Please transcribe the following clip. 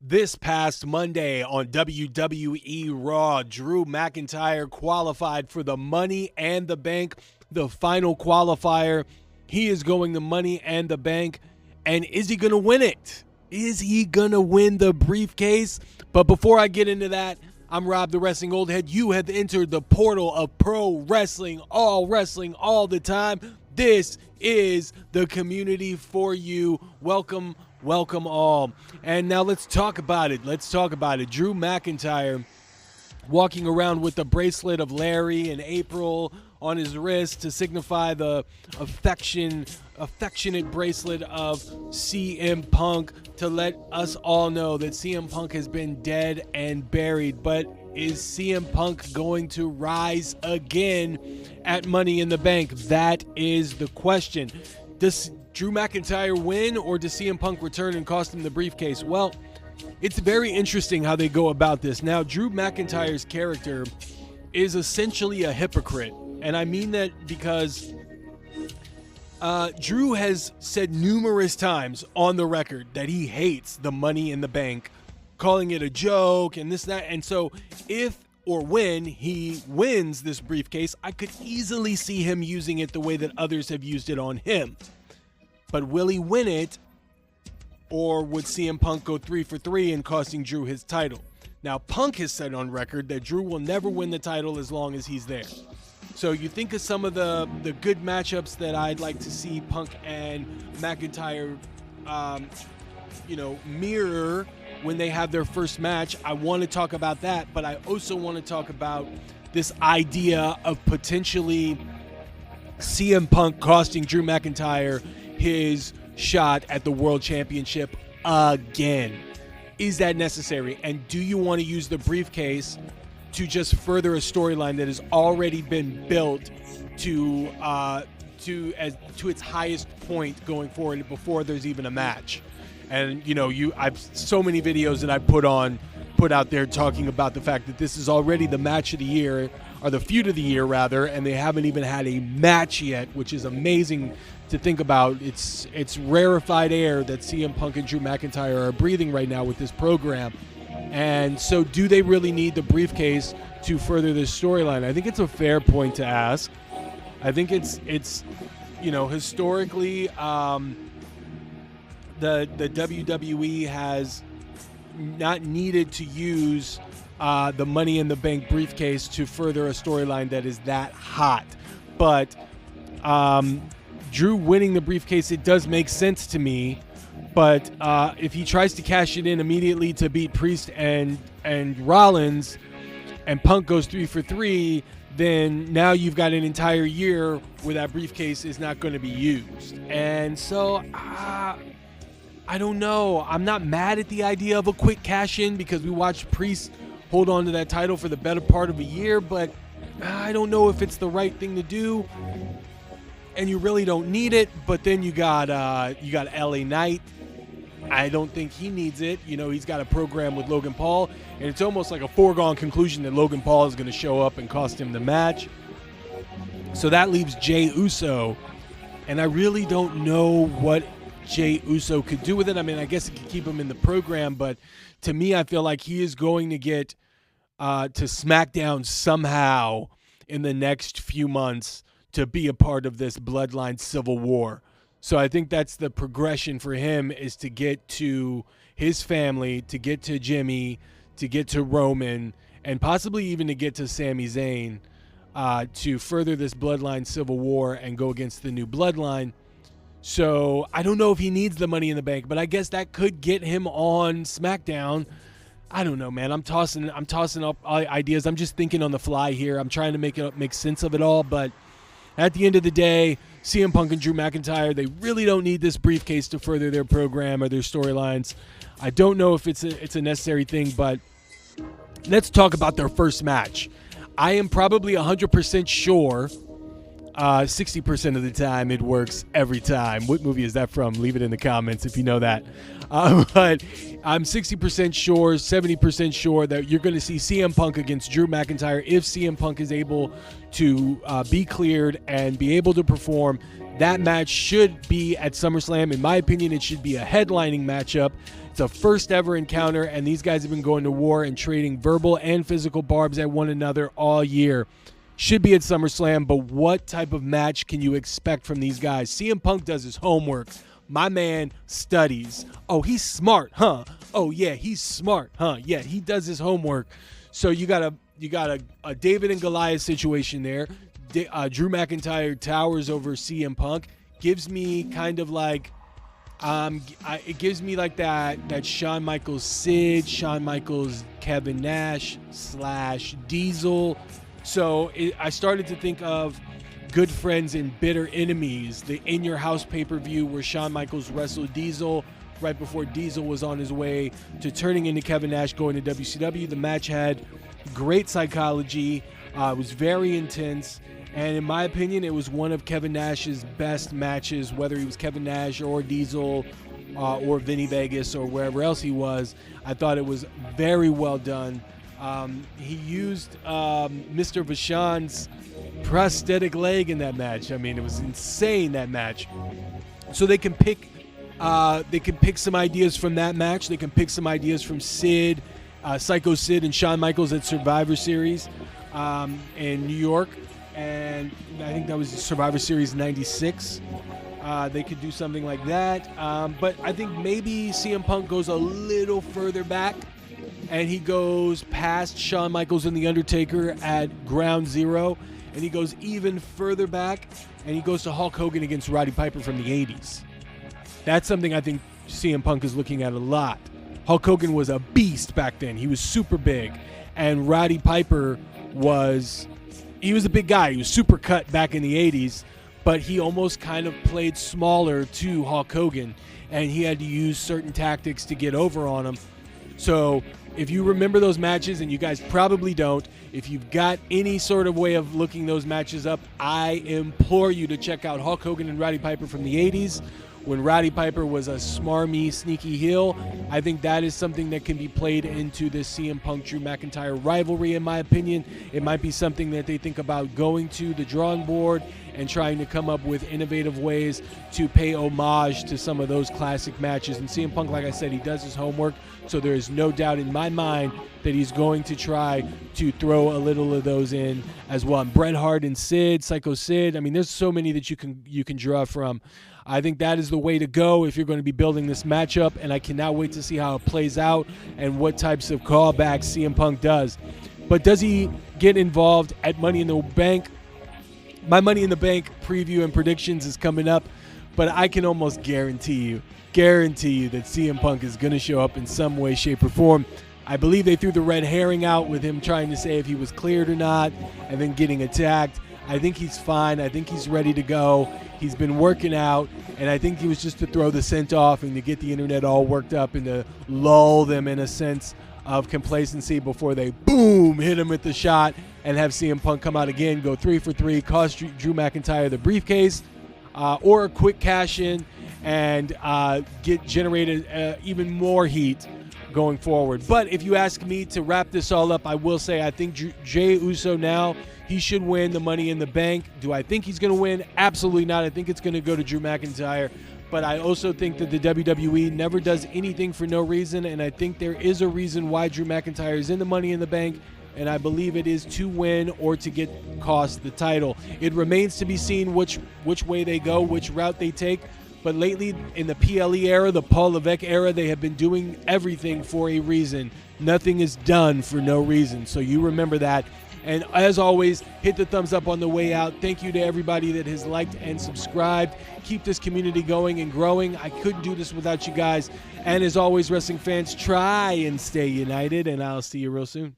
This past Monday on WWE Raw, Drew McIntyre qualified for the Money and the Bank, the final qualifier. He is going to Money and the Bank, and is he going to win it? Is he going to win the briefcase? But before I get into that, I'm Rob, the Wrestling Old Head. You have entered the portal of pro wrestling all the time. This is the community for you. Welcome all. And now let's talk about it. Drew McIntyre walking around with the bracelet of Larry and April on his wrist to signify the affectionate bracelet of CM Punk, to let us all know that CM Punk has been dead and buried. But is CM Punk going to rise again at Money in the Bank? That is the question. Does Drew McIntyre win, or does CM Punk return and cost him the briefcase? Well, it's very interesting how they go about this. Now, Drew McIntyre's character is essentially a hypocrite. And I mean that because Drew has said numerous times on the record that he hates the Money in the Bank, calling it a joke and this, that. And so if or when he wins this briefcase, I could easily see him using it the way that others have used it on him. But will he win it, or would CM Punk go 3 for 3 in costing Drew his title? Now, Punk has said on record that Drew will never win the title as long as he's there. So you think of some of the good matchups that I'd like to see Punk and McIntyre, mirror when they have their first match. I want to talk about that, but I also want to talk about this idea of potentially CM Punk costing Drew McIntyre his shot at the World Championship again. Is that necessary? And do you want to use the briefcase to just further a storyline that has already been built to its highest point going forward before there's even a match? And I've so many videos that I put out there talking about the fact that this is already the match of the year, or the feud of the year rather, and they haven't even had a match yet, which is amazing to think about. It's rarefied air that CM Punk and Drew McIntyre are breathing right now with this program. And so do they really need the briefcase to further this storyline? I think it's a fair point to ask. I think it's historically the WWE has not needed to use the Money in the Bank briefcase to further a storyline that is that hot. But Drew winning the briefcase, it does make sense to me. But if he tries to cash it in immediately to beat Priest and Rollins, and Punk goes 3 for 3, then now you've got an entire year where that briefcase is not going to be used. And so I don't know. I'm not mad at the idea of a quick cash in, because we watched Priest hold on to that title for the better part of a year, but I don't know if it's the right thing to do. And you really don't need it. But then you got LA Knight. I don't think he needs it. He's got a program with Logan Paul, and it's almost like a foregone conclusion that Logan Paul is going to show up and cost him the match. So that leaves Jey Uso, and I really don't know what Jey Uso could do with it. I mean, I guess it could keep him in the program, but to me, I feel like he is going to get to SmackDown somehow in the next few months to be a part of this bloodline civil war. So I think that's the progression for him, is to get to his family, to get to Jimmy, to get to Roman, and possibly even to get to Sami Zayn, to further this bloodline civil war and go against the new bloodline. So I don't know if he needs the Money in the Bank, but I guess that could get him on SmackDown. I don't know, man. I'm tossing up ideas. I'm just thinking on the fly here. I'm trying to make sense of it all, but at the end of the day, CM Punk and Drew McIntyre, they really don't need this briefcase to further their program or their storylines. I don't know if it's a necessary thing, but let's talk about their first match. I am probably 100% sure, 60% of the time it works every time. What movie is that from? Leave it in the comments if you know that. But I'm 60% sure, 70% sure that you're going to see CM Punk against Drew McIntyre. If CM Punk is able to be cleared and be able to perform, That match should be at SummerSlam. In my opinion, it should be a headlining matchup. It's a first ever encounter, and these guys have been going to war and trading verbal and physical barbs at one another all year. Should be at SummerSlam, but what type of match can you expect from these guys? CM Punk does his homework. My man studies. Oh, he's smart, huh? Oh, yeah, he's smart, huh? Yeah, he does his homework. So you got a David and Goliath situation there. Drew McIntyre towers over CM Punk. Gives me kind of like, it gives me like that Shawn Michaels Sid, Shawn Michaels Kevin Nash / Diesel. So I started to think of Good Friends and Bitter Enemies, the In Your House pay-per-view where Shawn Michaels wrestled Diesel right before Diesel was on his way to turning into Kevin Nash, going to WCW. The match had great psychology. It was very intense. And in my opinion, it was one of Kevin Nash's best matches, whether he was Kevin Nash or Diesel or Vinny Vegas or wherever else he was. I thought it was very well done. He used Mr. Vachon's prosthetic leg in that match. I mean, it was insane, that match. So they can pick some ideas from that match. They can pick some ideas from Sid, Psycho Sid and Shawn Michaels at Survivor Series in New York. And I think that was Survivor Series 96. They could do something like that. But I think maybe CM Punk goes a little further back, and he goes past Shawn Michaels and The Undertaker at Ground Zero, and he goes even further back, and he goes to Hulk Hogan against Roddy Piper from the 80s. That's something I think CM Punk is looking at a lot. Hulk Hogan was a beast back then. He was super big. And Roddy Piper was a big guy. He was super cut back in the 80s, but he almost kind of played smaller to Hulk Hogan, and he had to use certain tactics to get over on him. So if you remember those matches, and you guys probably don't, if you've got any sort of way of looking those matches up, I implore you to check out Hulk Hogan and Roddy Piper from the 80s. When Roddy Piper was a smarmy, sneaky heel. I think that is something that can be played into this CM Punk Drew McIntyre rivalry, in my opinion. It might be something that they think about going to the drawing board and trying to come up with innovative ways to pay homage to some of those classic matches. And CM Punk, like I said, he does his homework, so there is no doubt in my mind that he's going to try to throw a little of those in as well. And Bret Hart and Sid, Psycho Sid, I mean, there's so many that you can draw from. I think that is the way to go if you're going to be building this matchup, and I cannot wait to see how it plays out and what types of callbacks CM Punk does. But does he get involved at Money in the Bank? My Money in the Bank preview and predictions is coming up, but I can almost guarantee you that CM Punk is going to show up in some way, shape, or form. I believe they threw the red herring out with him trying to say if he was cleared or not and then getting attacked. I think he's fine. I think he's ready to go. He's been working out, and I think he was just to throw the scent off and to get the internet all worked up and to lull them in a sense of complacency before they, boom, hit him with the shot and have CM Punk come out again, go 3 for 3, cost Drew McIntyre the briefcase, or a quick cash-in and get generated even more heat going forward. But if you ask me to wrap this all up, I will say I think Jey Uso now, he should win the Money in the Bank. Do I think he's going to win? Absolutely not. I think it's going to go to Drew McIntyre. But I also think that the WWE never does anything for no reason, and I think there is a reason why Drew McIntyre is in the Money in the Bank, and I believe it is to win or to get cost the title. It remains to be seen which way they go, which route they take. But lately, in the PLE era, the Paul Levesque era, they have been doing everything for a reason. Nothing is done for no reason. So you remember that. And as always, hit the thumbs up on the way out. Thank you to everybody that has liked and subscribed. Keep this community going and growing. I couldn't do this without you guys. And as always, wrestling fans, try and stay united. And I'll see you real soon.